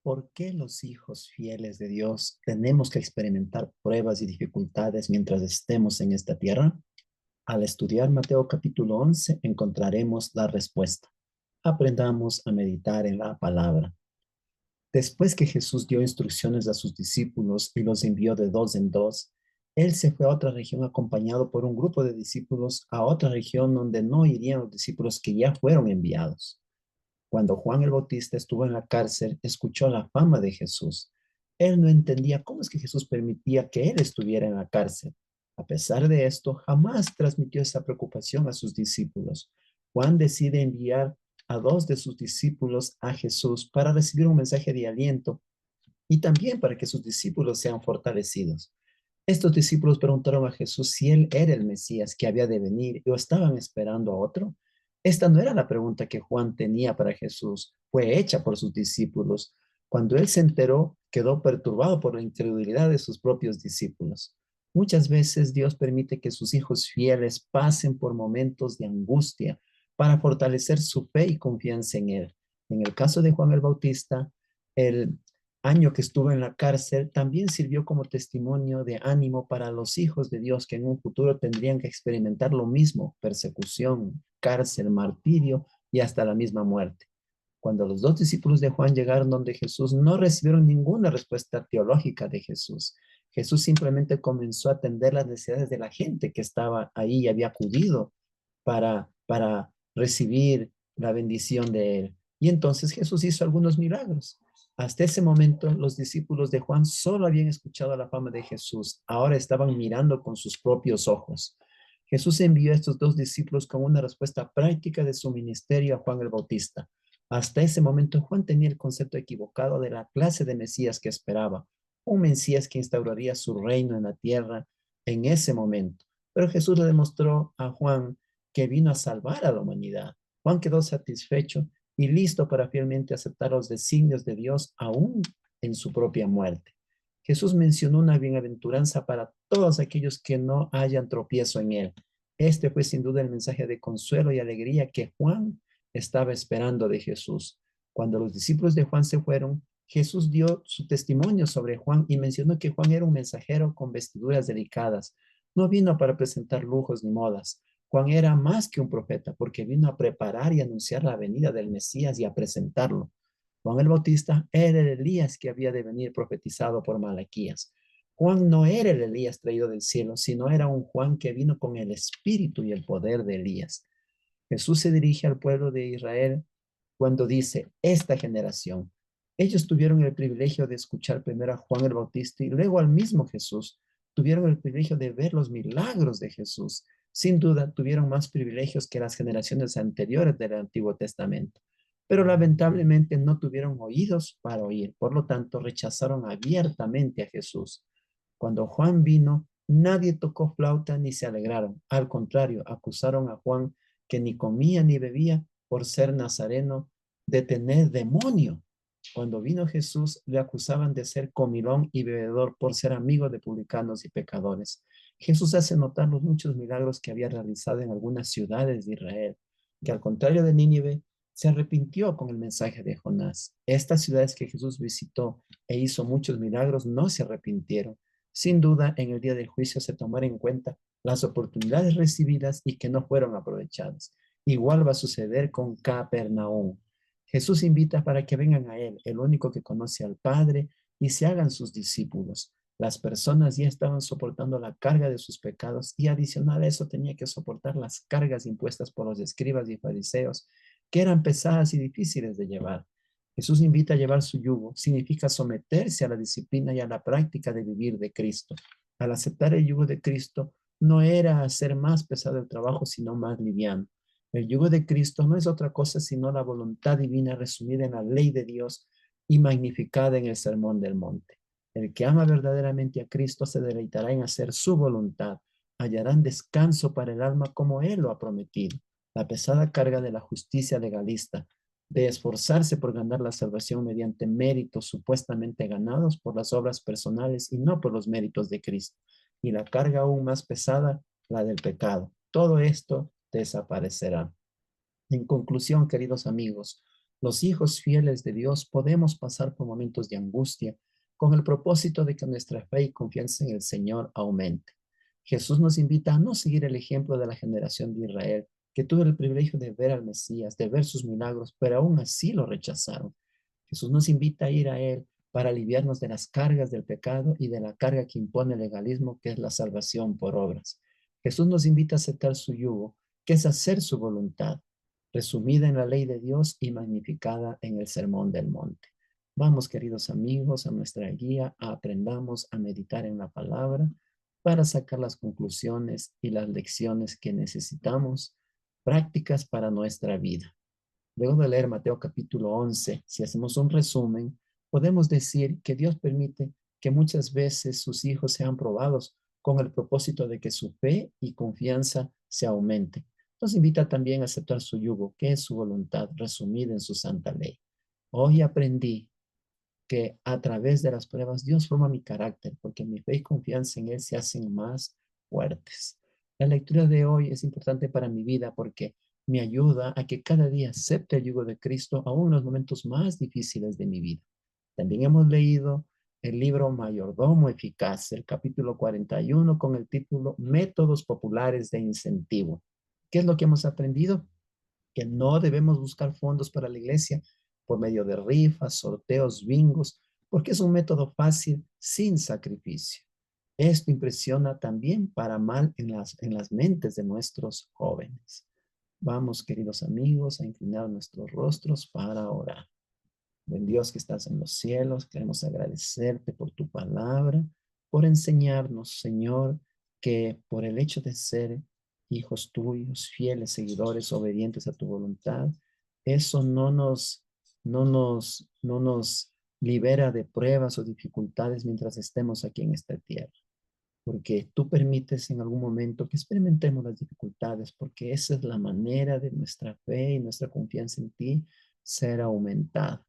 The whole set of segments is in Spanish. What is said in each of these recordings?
¿Por qué los hijos fieles de Dios tenemos que experimentar pruebas y dificultades mientras estemos en esta tierra? Al estudiar Mateo capítulo 11 encontraremos la respuesta. Aprendamos a meditar en la palabra. Después que Jesús dio instrucciones a sus discípulos y los envió de dos en dos, él se fue a otra región acompañado por un grupo de discípulos a otra región donde no irían los discípulos que ya fueron enviados. Cuando Juan el Bautista estuvo en la cárcel, escuchó la fama de Jesús. Él no entendía cómo es que Jesús permitía que él estuviera en la cárcel. A pesar de esto, jamás transmitió esa preocupación a sus discípulos. Juan decide enviar a dos de sus discípulos a Jesús para recibir un mensaje de aliento y también para que sus discípulos sean fortalecidos. Estos discípulos preguntaron a Jesús si él era el Mesías que había de venir o estaban esperando a otro. Esta no era la pregunta que Juan tenía para Jesús, fue hecha por sus discípulos. Cuando él se enteró, quedó perturbado por la incredulidad de sus propios discípulos. Muchas veces Dios permite que sus hijos fieles pasen por momentos de angustia para fortalecer su fe y confianza en Él. En el caso de Juan el Bautista, el año que estuvo en la cárcel también sirvió como testimonio de ánimo para los hijos de Dios que en un futuro tendrían que experimentar lo mismo: persecución, cárcel, martirio y hasta la misma muerte. Cuando los dos discípulos de Juan llegaron donde Jesús, no recibieron ninguna respuesta teológica de Jesús. Jesús simplemente comenzó a atender las necesidades de la gente que estaba ahí y había acudido para recibir la bendición de él. Y entonces Jesús hizo algunos milagros. Hasta ese momento, los discípulos de Juan solo habían escuchado la fama de Jesús. Ahora estaban mirando con sus propios ojos. Jesús envió a estos dos discípulos con una respuesta práctica de su ministerio a Juan el Bautista. Hasta ese momento, Juan tenía el concepto equivocado de la clase de Mesías que esperaba, un Mesías que instauraría su reino en la tierra en ese momento. Pero Jesús le demostró a Juan que vino a salvar a la humanidad. Juan quedó satisfecho y listo para fielmente aceptar los designios de Dios aún en su propia muerte. Jesús mencionó una bienaventuranza para todos aquellos que no hayan tropiezo en él. Este fue sin duda el mensaje de consuelo y alegría que Juan estaba esperando de Jesús. Cuando los discípulos de Juan se fueron, Jesús dio su testimonio sobre Juan y mencionó que Juan era un mensajero con vestiduras delicadas. No vino para presentar lujos ni modas. Juan era más que un profeta porque vino a preparar y anunciar la venida del Mesías y a presentarlo. Juan el Bautista era el Elías que había de venir profetizado por Malaquías. Juan no era el Elías traído del cielo, sino era un Juan que vino con el espíritu y el poder de Elías. Jesús se dirige al pueblo de Israel cuando dice, esta generación. Ellos tuvieron el privilegio de escuchar primero a Juan el Bautista y luego al mismo Jesús. Tuvieron el privilegio de ver los milagros de Jesús. Sin duda, tuvieron más privilegios que las generaciones anteriores del Antiguo Testamento. Pero lamentablemente no tuvieron oídos para oír. Por lo tanto, rechazaron abiertamente a Jesús. Cuando Juan vino, nadie tocó flauta ni se alegraron. Al contrario, acusaron a Juan que ni comía ni bebía por ser nazareno, de tener demonio. Cuando vino Jesús, le acusaban de ser comilón y bebedor por ser amigo de publicanos y pecadores. Jesús hace notar los muchos milagros que había realizado en algunas ciudades de Israel, que al contrario de Nínive, se arrepintió con el mensaje de Jonás. Estas ciudades que Jesús visitó e hizo muchos milagros no se arrepintieron. Sin duda, en el día del juicio se tomará en cuenta las oportunidades recibidas y que no fueron aprovechadas. Igual va a suceder con Capernaum. Jesús invita para que vengan a Él, el único que conoce al Padre, y se hagan sus discípulos. Las personas ya estaban soportando la carga de sus pecados y adicional a eso tenía que soportar las cargas impuestas por los escribas y fariseos, que eran pesadas y difíciles de llevar. Jesús invita a llevar su yugo, significa someterse a la disciplina y a la práctica de vivir de Cristo. Al aceptar el yugo de Cristo, no era hacer más pesado el trabajo, sino más liviano. El yugo de Cristo no es otra cosa sino la voluntad divina resumida en la ley de Dios y magnificada en el Sermón del Monte. El que ama verdaderamente a Cristo se deleitará en hacer su voluntad. Hallarán descanso para el alma como Él lo ha prometido. La pesada carga de la justicia legalista, de esforzarse por ganar la salvación mediante méritos supuestamente ganados por las obras personales y no por los méritos de Cristo. Y la carga aún más pesada, la del pecado. Todo esto desaparecerá. En conclusión, queridos amigos, Los hijos fieles de Dios podemos pasar por momentos de angustia con el propósito de que nuestra fe y confianza en el Señor aumente. Jesús nos invita a no seguir el ejemplo de la generación de Israel, que tuvo el privilegio de ver al Mesías, de ver sus milagros, pero aún así lo rechazaron. Jesús nos invita a ir a Él para aliviarnos de las cargas del pecado y de la carga que impone el legalismo, que es la salvación por obras. Jesús nos invita a aceptar su yugo, que es hacer su voluntad, resumida en la ley de Dios y magnificada en el Sermón del Monte. Vamos, queridos amigos, a nuestra guía, aprendamos a meditar en la palabra para sacar las conclusiones y las lecciones que necesitamos, prácticas para nuestra vida. Luego de leer Mateo capítulo 11, si hacemos un resumen, podemos decir que Dios permite que muchas veces sus hijos sean probados con el propósito de que su fe y confianza se aumente. Nos invita también a aceptar su yugo, que es su voluntad resumida en su santa ley. Hoy aprendí que a través de las pruebas Dios forma mi carácter, porque mi fe y confianza en Él se hacen más fuertes. La lectura de hoy es importante para mi vida porque me ayuda a que cada día acepte el yugo de Cristo aún en los momentos más difíciles de mi vida. También hemos leído el libro Mayordomo Eficaz, el capítulo 41 con el título Métodos Populares de Incentivo. ¿Qué es lo que hemos aprendido? Que no debemos buscar fondos para la iglesia por medio de rifas, sorteos, bingos, porque es un método fácil sin sacrificio. Esto impresiona también para mal en las mentes de nuestros jóvenes. Vamos, queridos amigos, a inclinar nuestros rostros para orar. Buen Dios que estás en los cielos, queremos agradecerte por tu palabra, por enseñarnos, Señor, que por el hecho de ser hijos tuyos, fieles seguidores, obedientes a tu voluntad, eso no nos libera de pruebas o dificultades mientras estemos aquí en esta tierra, porque tú permites en algún momento que experimentemos las dificultades, porque esa es la manera de nuestra fe y nuestra confianza en ti ser aumentada.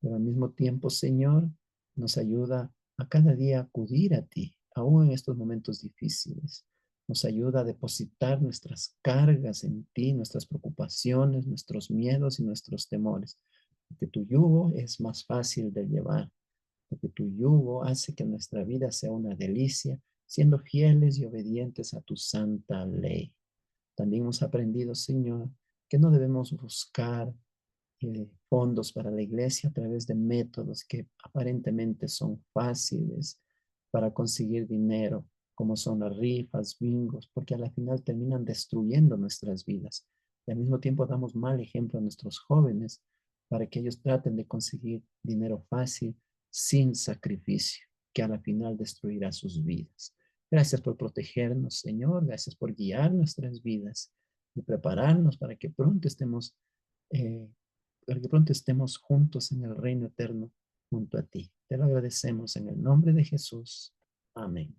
Pero al mismo tiempo, Señor, nos ayuda a cada día acudir a ti, aún en estos momentos difíciles. Nos ayuda a depositar nuestras cargas en ti, nuestras preocupaciones, nuestros miedos y nuestros temores. Porque tu yugo es más fácil de llevar, porque tu yugo hace que nuestra vida sea una delicia, siendo fieles y obedientes a tu santa ley. También hemos aprendido, Señor, que no debemos buscar fondos para la iglesia a través de métodos que aparentemente son fáciles para conseguir dinero, como son las rifas, bingos, porque a la final terminan destruyendo nuestras vidas. Y al mismo tiempo damos mal ejemplo a nuestros jóvenes para que ellos traten de conseguir dinero fácil sin sacrificio, que a la final destruirá sus vidas. Gracias por protegernos, Señor. Gracias por guiar nuestras vidas y prepararnos eh, para que pronto estemos juntos en el reino eterno junto a ti. Te lo agradecemos en el nombre de Jesús. Amén.